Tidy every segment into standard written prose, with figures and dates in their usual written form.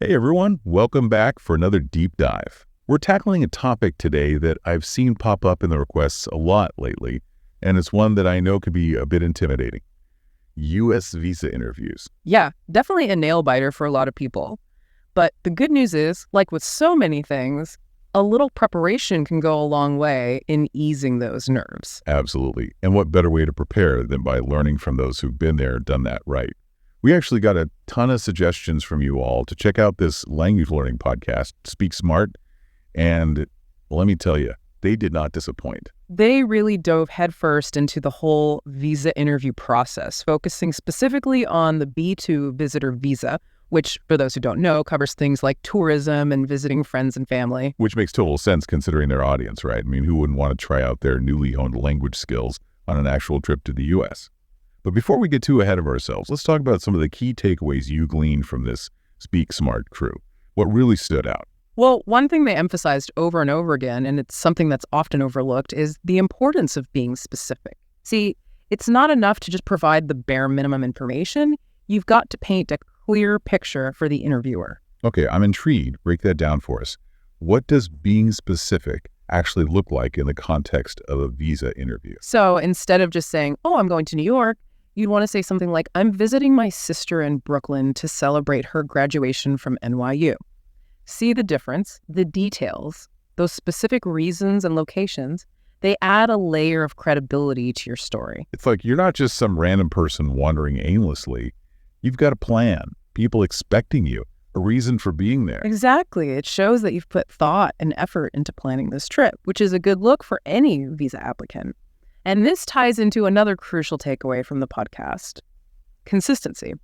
Hey everyone, welcome back for another deep dive. We're tackling a topic today that I've seen pop up in the requests a lot lately, and it's one that I know can be a bit intimidating. U.S. visa interviews. Yeah, definitely a nail biter for a lot of people. But the good news is, like with so many things, a little preparation can go a long way in easing those nerves. Absolutely. And what better way to prepare than by learning from those who've been there, done that right. We actually got a ton of suggestions from you all to check out this language learning podcast, Speak Smart. And let me tell you, they did not disappoint. They really dove headfirst into the whole visa interview process, focusing specifically on the B2 visitor visa, which, for those who don't know, covers things like tourism and visiting friends and family. Which makes total sense considering their audience, right? I mean, who wouldn't want to try out their newly honed language skills on an actual trip to the U.S.? But before we get too ahead of ourselves, let's talk about some of the key takeaways you gleaned from this Speak Smart crew. What really stood out? Well, one thing they emphasized over and over again, and it's something that's often overlooked, is the importance of being specific. See, it's not enough to just provide the bare minimum information. You've got to paint a clear picture for the interviewer. Okay, I'm intrigued. Break that down for us. What does being specific actually look like in the context of a visa interview? So instead of just saying, oh, I'm going to New York, you'd want to say something like, I'm visiting my sister in Brooklyn to celebrate her graduation from NYU. See the difference, the details, those specific reasons and locations, they add a layer of credibility to your story. It's like you're not just some random person wandering aimlessly. You've got a plan, people expecting you, a reason for being there. Exactly. It shows that you've put thought and effort into planning this trip, which is a good look for any visa applicant. And this ties into another crucial takeaway from the podcast: consistency.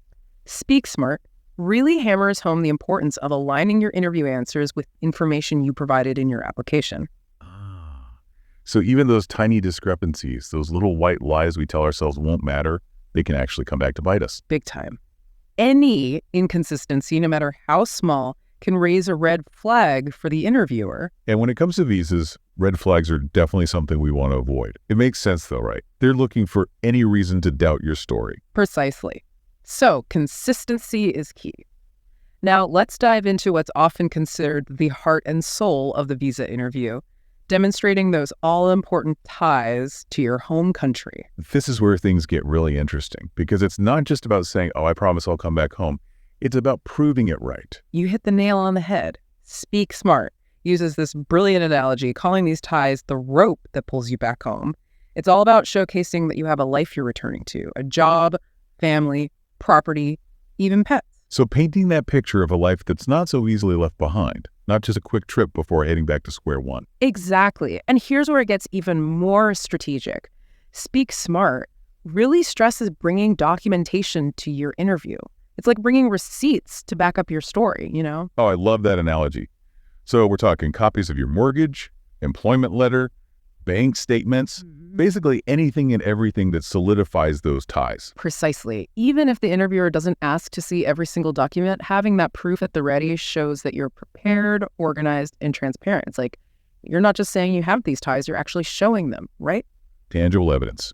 Speak Smart really hammers home the importance of aligning your interview answers with information you provided in your application. So even those tiny discrepancies, those little white lies we tell ourselves won't matter, they can actually come back to bite us. Big time. Any inconsistency, no matter how small, can raise a red flag for the interviewer. And when it comes to visas, red flags are definitely something we want to avoid. It makes sense though, right? They're looking for any reason to doubt your story. Precisely. So consistency is key. Now let's dive into what's often considered the heart and soul of the visa interview, demonstrating those all-important ties to your home country. This is where things get really interesting because it's not just about saying, oh, I promise I'll come back home. It's about proving it right. You hit the nail on the head. Speak Smart uses this brilliant analogy, calling these ties the rope that pulls you back home. It's all about showcasing that you have a life you're returning to, a job, family, property, even pets. So painting that picture of a life that's not so easily left behind, not just a quick trip before heading back to square one. Exactly. And here's where it gets even more strategic. Speak Smart really stresses bringing documentation to your interview. It's like bringing receipts to back up your story, you know? Oh, I love that analogy. So we're talking copies of your mortgage, employment letter, bank statements, basically anything and everything that solidifies those ties. Precisely. Even if the interviewer doesn't ask to see every single document, having that proof at the ready shows that you're prepared, organized, and transparent. It's like you're not just saying you have these ties, you're actually showing them, right? Tangible evidence.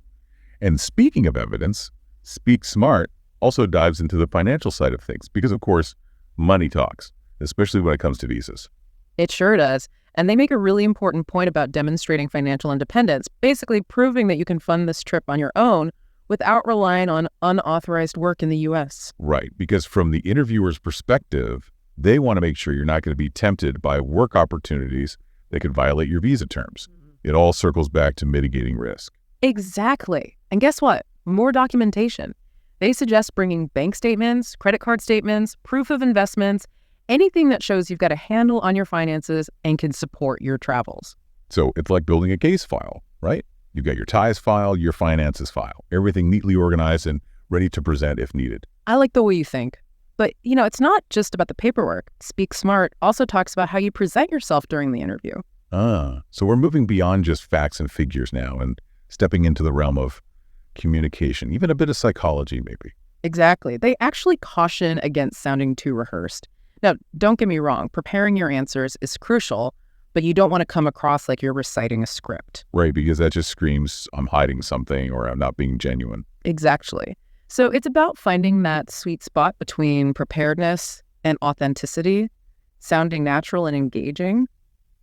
And speaking of evidence, Speak Smart also dives into the financial side of things because, of course, money talks, especially when it comes to visas. It sure does. And they make a really important point about demonstrating financial independence, basically proving that you can fund this trip on your own without relying on unauthorized work in the U.S. Right, because from the interviewer's perspective, they want to make sure you're not going to be tempted by work opportunities that could violate your visa terms. It all circles back to mitigating risk. Exactly. And guess what? More documentation. They suggest bringing bank statements, credit card statements, proof of investments, anything that shows you've got a handle on your finances and can support your travels. So it's like building a case file, right? You've got your ties file, your finances file, everything neatly organized and ready to present if needed. I like the way you think. But, it's not just about the paperwork. Speak Smart also talks about how you present yourself during the interview. So we're moving beyond just facts and figures now and stepping into the realm of communication, even a bit of psychology maybe. Exactly. They actually caution against sounding too rehearsed. Now, don't get me wrong, preparing your answers is crucial, but you don't want to come across like you're reciting a script. Right, because that just screams, I'm hiding something or I'm not being genuine. Exactly. So it's about finding that sweet spot between preparedness and authenticity, sounding natural and engaging.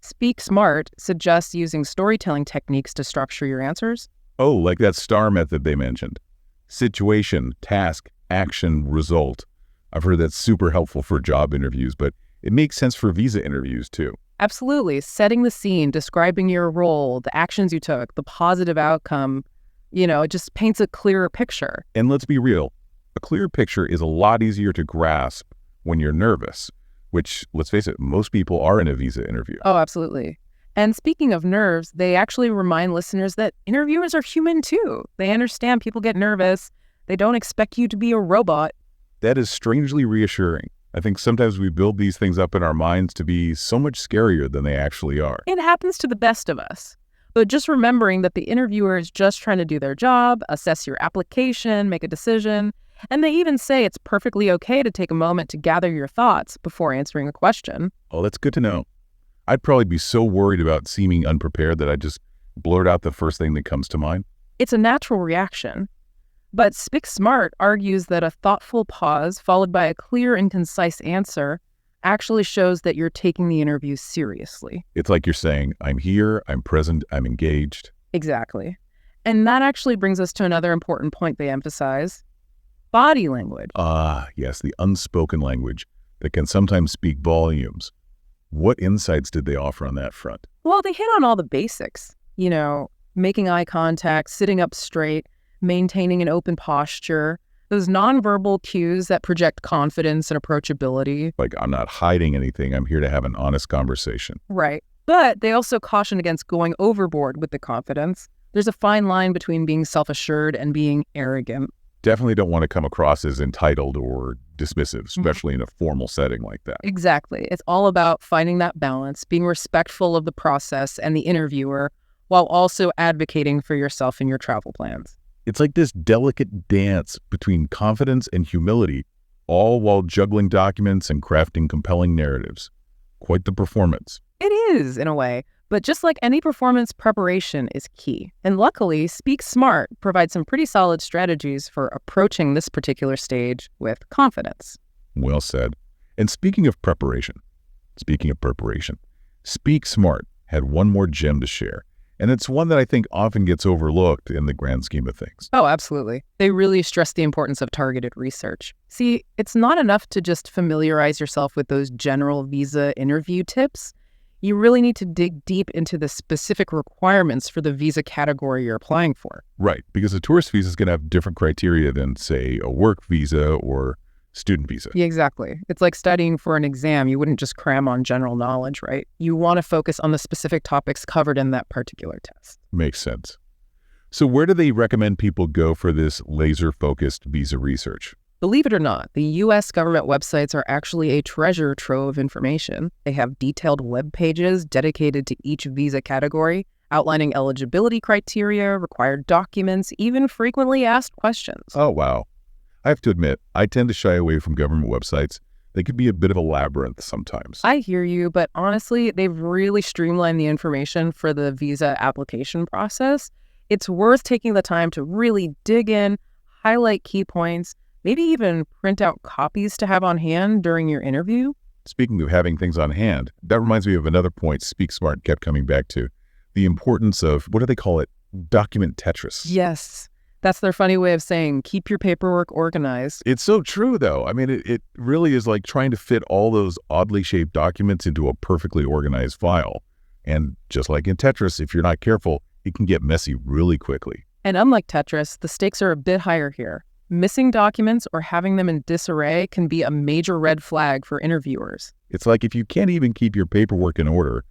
Speak Smart suggests using storytelling techniques to structure your answers. Oh, like that STAR method they mentioned. Situation, task, action, result. I've heard that's super helpful for job interviews, but it makes sense for visa interviews too. Absolutely. Setting the scene, describing your role, the actions you took, the positive outcome, it just paints a clearer picture. And let's be real, a clear picture is a lot easier to grasp when you're nervous, which, let's face it, most people are in a visa interview. Oh, absolutely. And speaking of nerves, they actually remind listeners that interviewers are human too. They understand people get nervous. They don't expect you to be a robot. That is strangely reassuring. I think sometimes we build these things up in our minds to be so much scarier than they actually are. It happens to the best of us. But just remembering that the interviewer is just trying to do their job, assess your application, make a decision, and they even say it's perfectly okay to take a moment to gather your thoughts before answering a question. Oh, that's good to know. I'd probably be so worried about seeming unprepared that I just blurt out the first thing that comes to mind. It's a natural reaction. But Speak Smart argues that a thoughtful pause followed by a clear and concise answer actually shows that you're taking the interview seriously. It's like you're saying, I'm here, I'm present, I'm engaged. Exactly. And that actually brings us to another important point they emphasize: body language. Yes, the unspoken language that can sometimes speak volumes. What insights did they offer on that front? Well, they hit on all the basics, making eye contact, sitting up straight, maintaining an open posture, those nonverbal cues that project confidence and approachability. Like, I'm not hiding anything. I'm here to have an honest conversation. Right. But they also caution against going overboard with the confidence. There's a fine line between being self-assured and being arrogant. Definitely don't want to come across as entitled or dismissive, especially in a formal setting like that. Exactly. It's all about finding that balance, being respectful of the process and the interviewer, while also advocating for yourself and your travel plans. It's like this delicate dance between confidence and humility, all while juggling documents and crafting compelling narratives. Quite the performance. It is, in a way. But just like any performance, preparation is key. And luckily, Speak Smart provides some pretty solid strategies for approaching this particular stage with confidence. Well said. And speaking of preparation, Speak Smart had one more gem to share. And it's one that I think often gets overlooked in the grand scheme of things. Oh, absolutely. They really stress the importance of targeted research. See, it's not enough to just familiarize yourself with those general visa interview tips. You really need to dig deep into the specific requirements for the visa category you're applying for. Right, because a tourist visa is going to have different criteria than, say, a work visa or student visa. Yeah, exactly. It's like studying for an exam. You wouldn't just cram on general knowledge, right? You want to focus on the specific topics covered in that particular test. Makes sense. So where do they recommend people go for this laser-focused visa research? Believe it or not, the U.S. government websites are actually a treasure trove of information. They have detailed web pages dedicated to each visa category, outlining eligibility criteria, required documents, even frequently asked questions. Oh, wow. I have to admit, I tend to shy away from government websites. They could be a bit of a labyrinth sometimes. I hear you, but honestly, they've really streamlined the information for the visa application process. It's worth taking the time to really dig in, highlight key points, maybe even print out copies to have on hand during your interview. Speaking of having things on hand, that reminds me of another point Speak Smart kept coming back to, the importance of, what do they call it? Document Tetris. Yes. That's their funny way of saying, keep your paperwork organized. It's so true, though. I mean, it really is like trying to fit all those oddly shaped documents into a perfectly organized file. And just like in Tetris, if you're not careful, it can get messy really quickly. And unlike Tetris, the stakes are a bit higher here. Missing documents or having them in disarray can be a major red flag for interviewers. It's like if you can't even keep your paperwork in order,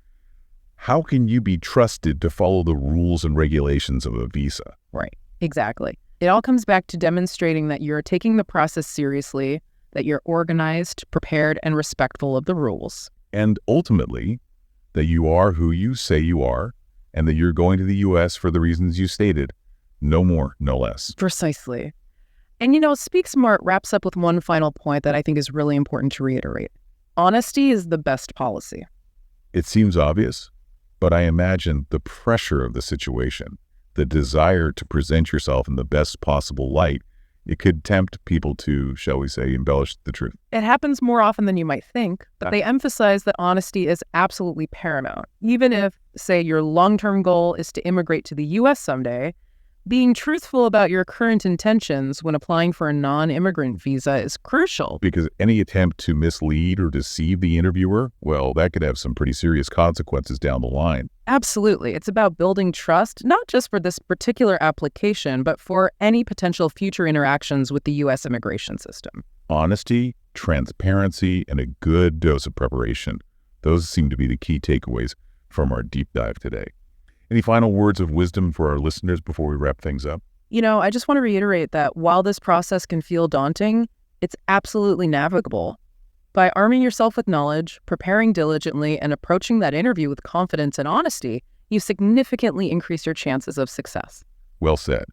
how can you be trusted to follow the rules and regulations of a visa? Right. Exactly. It all comes back to demonstrating that you're taking the process seriously, that you're organized, prepared, and respectful of the rules. And ultimately, that you are who you say you are, and that you're going to the U.S. for the reasons you stated. No more, no less. Precisely. And Speak Smart wraps up with one final point that I think is really important to reiterate. Honesty is the best policy. It seems obvious, but I imagine the pressure of the situation, the desire to present yourself in the best possible light, It could tempt people to, shall we say, embellish the truth. It happens more often than you might think, but they emphasize that honesty is absolutely paramount. Even if, say, your long-term goal is to immigrate to the U.S. someday, being truthful about your current intentions when applying for a non-immigrant visa is crucial. Because any attempt to mislead or deceive the interviewer, well, that could have some pretty serious consequences down the line. Absolutely. It's about building trust, not just for this particular application, but for any potential future interactions with the U.S. immigration system. Honesty, transparency, and a good dose of preparation. Those seem to be the key takeaways from our deep dive today. Any final words of wisdom for our listeners before we wrap things up? I just want to reiterate that while this process can feel daunting, it's absolutely navigable. By arming yourself with knowledge, preparing diligently, and approaching that interview with confidence and honesty, you significantly increase your chances of success. Well said.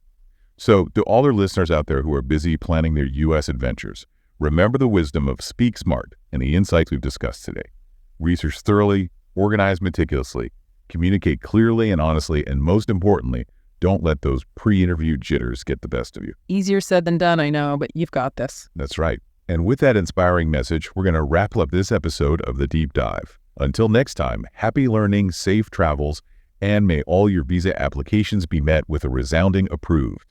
So, to all our listeners out there who are busy planning their U.S. adventures, remember the wisdom of Speak Smart and the insights we've discussed today. Research thoroughly, organize meticulously, communicate clearly and honestly, and most importantly, don't let those pre-interview jitters get the best of you. Easier said than done, I know, but you've got this. That's right. And with that inspiring message, we're going to wrap up this episode of The Deep Dive. Until next time, happy learning, safe travels, and may all your visa applications be met with a resounding approved.